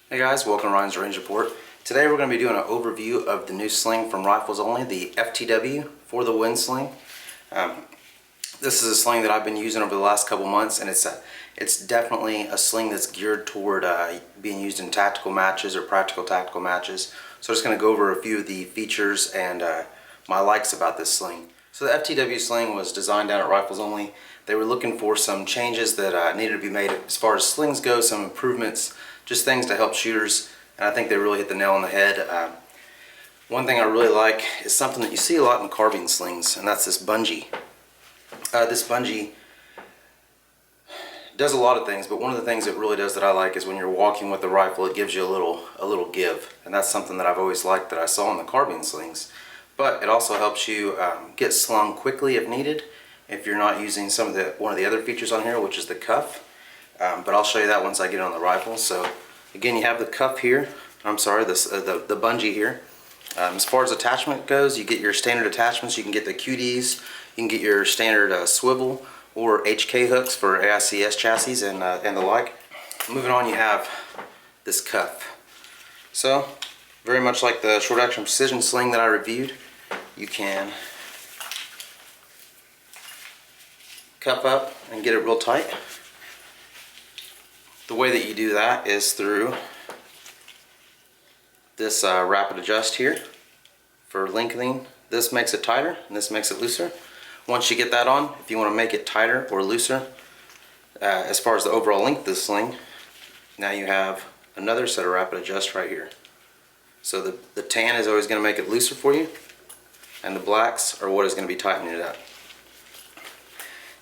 Hey guys, welcome to Ryan's Range Report. Today we're going to be doing an overview of the new sling from Rifles Only, the FTW for the Wind Sling. This is a sling that I've been using over the last couple months, and it's definitely a sling that's geared toward being used in tactical matches or practical tactical matches. So I'm just going to go over a few of the features and my likes about this sling. So the FTW sling was designed down at Rifles Only. They were looking for some changes that needed to be made as far as slings go, some improvements, just things to help shooters, and I think they really hit the nail on the head. One thing I really like is something that you see a lot in carbine slings, and that's this bungee. This bungee does a lot of things, but one of the things it really does that I like is when you're walking with the rifle, it gives you a little give, and that's something that I've always liked that I saw in the carbine slings. But it also helps you get slung quickly if needed, if you're not using one of the other features on here, which is the cuff. But I'll show you that once I get it on the rifle. So again, you have the cuff here. I'm sorry, the bungee here. As far as attachment goes, you get your standard attachments. You can get the QDs, you can get your standard swivel or HK hooks for AICS chassis and the like. Moving on, you have this cuff. So very much like the short action precision sling that I reviewed, you can cuff up and get it real tight. The way that you do that is through this rapid adjust here for lengthening. This makes it tighter and this makes it looser. Once you get that on, if you want to make it tighter or looser, as far as the overall length of the sling, now you have another set of rapid adjust right here. So the tan is always going to make it looser for you, and the blacks are what is going to be tightening it up.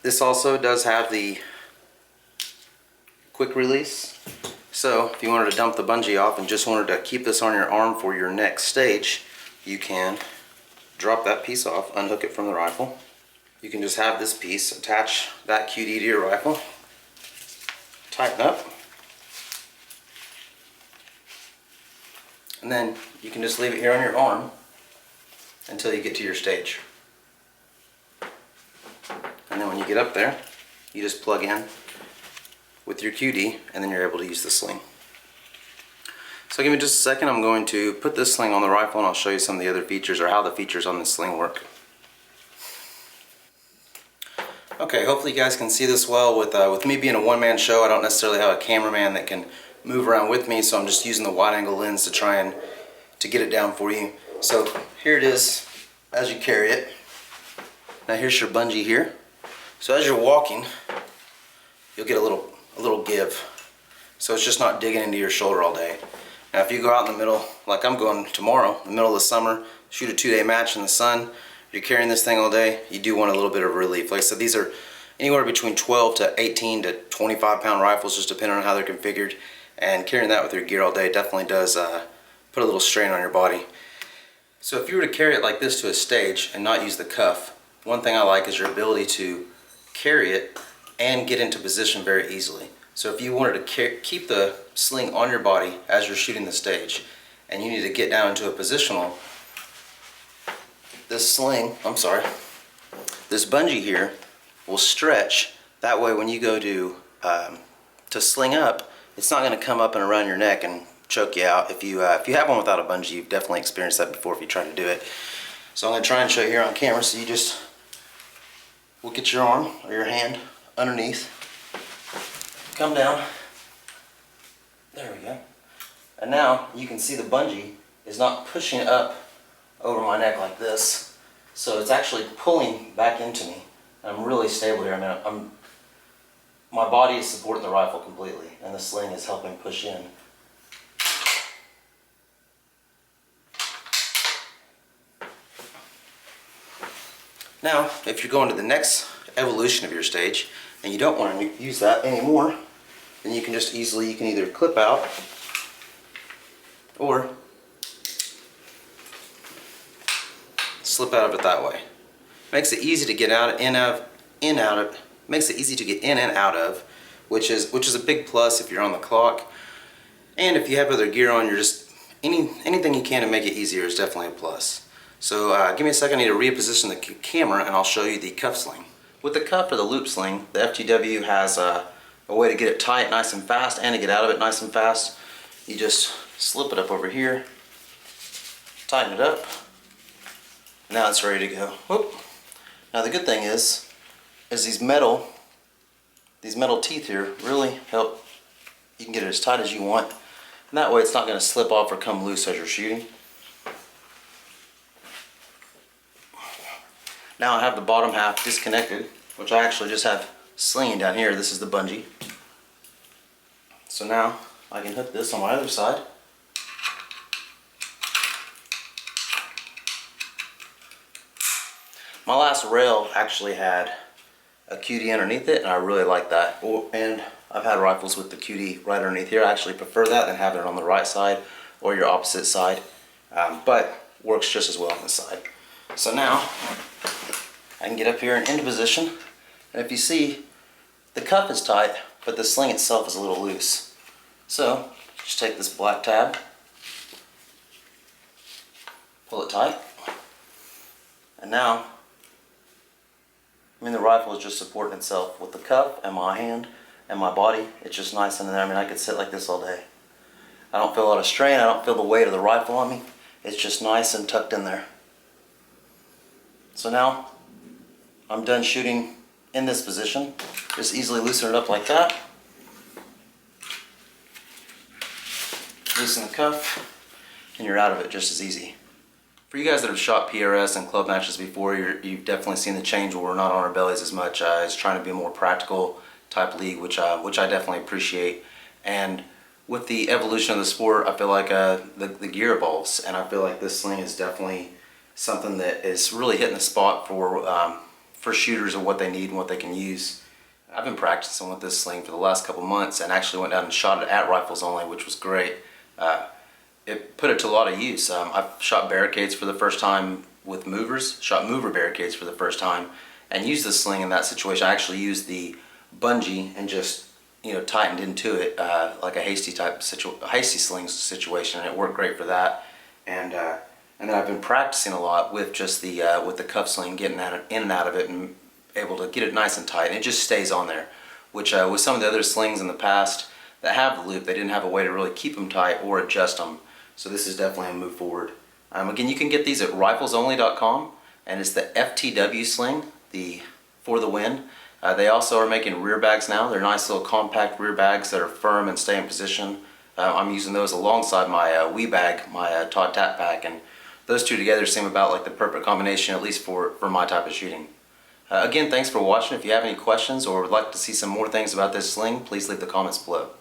This also does have the quick release. So if you wanted to dump the bungee off and just wanted to keep this on your arm for your next stage, you can drop that piece off, unhook it from the rifle. You can just have this piece, attach that QD to your rifle, tighten up, and then you can just leave it here on your arm until you get to your stage. And then when you get up there, you just plug in with your QD, and then you're able to use the sling. So give me just a second. I'm going to put this sling on the rifle, and I'll show you some of the other features or how the features on this sling work. Okay, hopefully you guys can see this well. With me being a one-man show, I don't necessarily have a cameraman that can move around with me, so I'm just using the wide-angle lens to try and get it down for you. So here it is as you carry it. Now here's your bungee here. So as you're walking, you'll get a little give. So it's just not digging into your shoulder all day. Now if you go out in the middle, like I'm going tomorrow, in the middle of the summer, shoot a 2-day match in the sun, you're carrying this thing all day, you do want a little bit of relief. Like I said, these are anywhere between 12 to 18 to 25 pound rifles, just depending on how they're configured, and carrying that with your gear all day definitely does put a little strain on your body. So if you were to carry it like this to a stage and not use the cuff, one thing I like is your ability to carry it and get into position very easily. So if you wanted to keep the sling on your body as you're shooting the stage, and you need to get down into a positional, this bungee here will stretch. That way when you go to sling up, it's not going to come up and around your neck and choke you out. If you have one without a bungee, you've definitely experienced that before if you try to do it. So I'm going to try and show you here on camera. So you just will get your arm or your hand underneath, come down, there we go, and now you can see the bungee is not pushing up over my neck like this, so it's actually pulling back into me. I'm really stable here. My body is supporting the rifle completely, and the sling is helping push in. Now if you're going to the next evolution of your stage and you don't want to use that anymore, then you can just easily, you can either clip out or slip out of it that way. Makes it easy to get makes it easy to get in and out of, which is a big plus if you're on the clock, and if you have other gear on, you're just anything you can to make it easier is definitely a plus. So give me a second, I need to reposition the camera and I'll show you the cuff sling. With the cuff or the loop sling, the FTW has a way to get it tight nice and fast and to get out of it nice and fast. you just slip it up over here, tighten it up, and now it's ready to go. Whoop. Now the good thing is these metal teeth here really help. You can get it as tight as you want, and that way it's not going to slip off or come loose as you're shooting. Now I have the bottom half disconnected, which I actually just have slinging down here. This is the bungee. So now I can hook this on my other side. My last rail actually had a QD underneath it, and I really like that. And I've had rifles with the QD right underneath here. I actually prefer that than having it on the right side or your opposite side, but works just as well on this side. So now I can get up here and into position, and if you see, the cuff is tight, but the sling itself is a little loose. So just take this black tab, pull it tight, and now, I mean, the rifle is just supporting itself with the cuff and my hand and my body. It's just nice in there. I mean, I could sit like this all day. I don't feel a lot of strain. I don't feel the weight of the rifle on me. It's just nice and tucked in there. So now I'm done shooting in this position. Just easily loosen it up like that. Loosen the cuff, and you're out of it just as easy. For you guys that have shot PRS and club matches before, you've definitely seen the change where we're not on our bellies as much. It's trying to be a more practical type league, which I definitely appreciate. And with the evolution of the sport, I feel like the gear evolves, and I feel like this sling is definitely something that is really hitting the spot for shooters and what they need and what they can use. I've been practicing with this sling for the last couple months, and actually went down and shot it at Rifles Only, which was great. It put it to a lot of use. I've shot barricades for the first time with movers, shot mover barricades for the first time, and used the sling in that situation. I actually used the bungee and just, you know, tightened into it like a hasty sling situation, and it worked great for that. And then I've been practicing a lot with just with the cuff sling, getting in and out of it, and able to get it nice and tight. And it just stays on there, which with some of the other slings in the past that have the loop, they didn't have a way to really keep them tight or adjust them. So this is definitely a move forward. Again, you can get these at riflesonly.com, and it's the FTW Sling, for the win. They also are making rear bags now. They're nice little compact rear bags that are firm and stay in position. I'm using those alongside my Wee bag, my Todd Tap Pack, and those two together seem about like the perfect combination, at least for my type of shooting. Again, thanks for watching. If you have any questions or would like to see some more things about this sling, please leave the comments below.